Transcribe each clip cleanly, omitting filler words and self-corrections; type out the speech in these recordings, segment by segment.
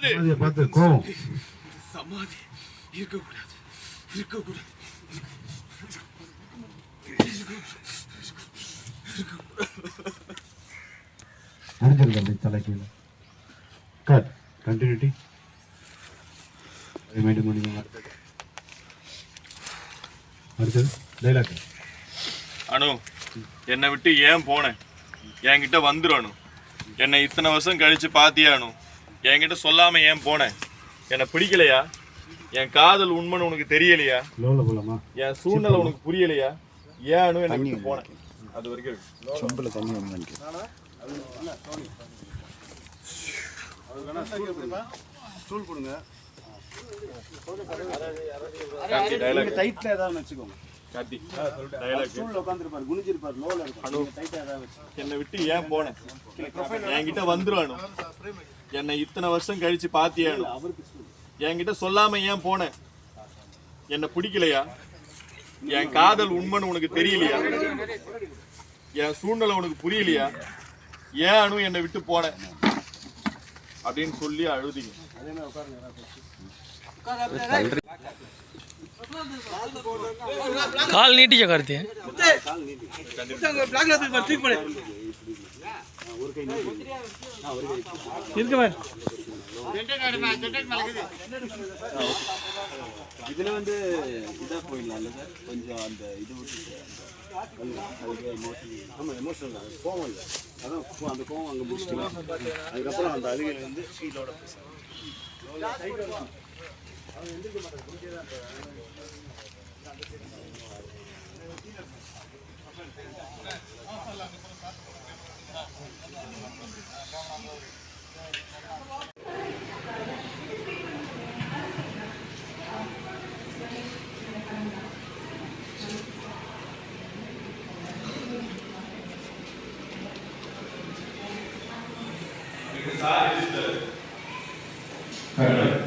சமாதி பார்த்து கோவம். சமாதி இருக்கக்கூடாது, இருக்கக்கூடாது. முடிஞ்சிருக்க தலைக்கு கட் கண்டினியூட்டி மைண்ட் முடியும். அடுத்தது டைலாக். அனு, என்னை விட்டு ஏன் போனேன்? என்கிட்ட வந்துடணும். என்னை இத்தனை வருஷம் கழிச்சு பாத்தியானு, என்கிட்ட சொல்லாம ஏன் போனேன்? என்னை பிடிக்கலையா? என் காதல் உண்மைன்னு உனக்கு தெரியலையா? என் சூழ்நிலை உனக்கு புரியலையா? ஏன்னு என்னை போனேன். அது வரைக்கும் சொம்பல தண்ணி என்னை விட்டு ஏன் போனேன்? என்கிட்ட வந்துருவானு. என்னை இத்தனை வருஷம் கழிச்சு பாத்தியானு, என்கிட்ட சொல்லாம ஏன் போனேன்? என்னை பிடிக்கலையா? என் காதல் உண்மைன்னு உனக்கு தெரியலையா? என் சூழ்நிலை உனக்கு புரியலையா? ஏன் அனு என்னை விட்டு போனேன் அப்படின்னு சொல்லி அழுதிங்க. கால் நீட்டிச்ச கார்த்தி இதுல வந்து இதா போயிடலாம் சார், கொஞ்சம் அந்த இது எமோஷனல் கோவம் இல்லை, அதான் அந்த கோவம் அங்கே முடிச்சுக்கலாம். அதுக்கப்புறம் அந்த அழுகையில் வந்து ஃபீலோட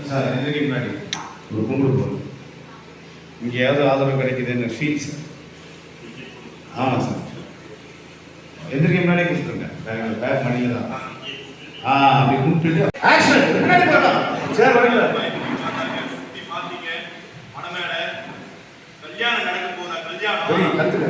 சார் இதுக்கு முன்னாடி ஒரு கும்பிடு போகணும். எங்கேயாவது ஆதரவு கிடைக்குதுன்னு ஃபீல் சார். ஆமாம் சார், எந்திரிக்க முன்னாடியே கொடுத்துருங்க. பேக் மணியில் தான். அப்படி கூப்பிட்டுட்டு ஆக்ஷன் முன்னாடி போகலாம் சார். வரல கல்யாணம் நடக்க போதா? கல்யாணம் கற்றுக்க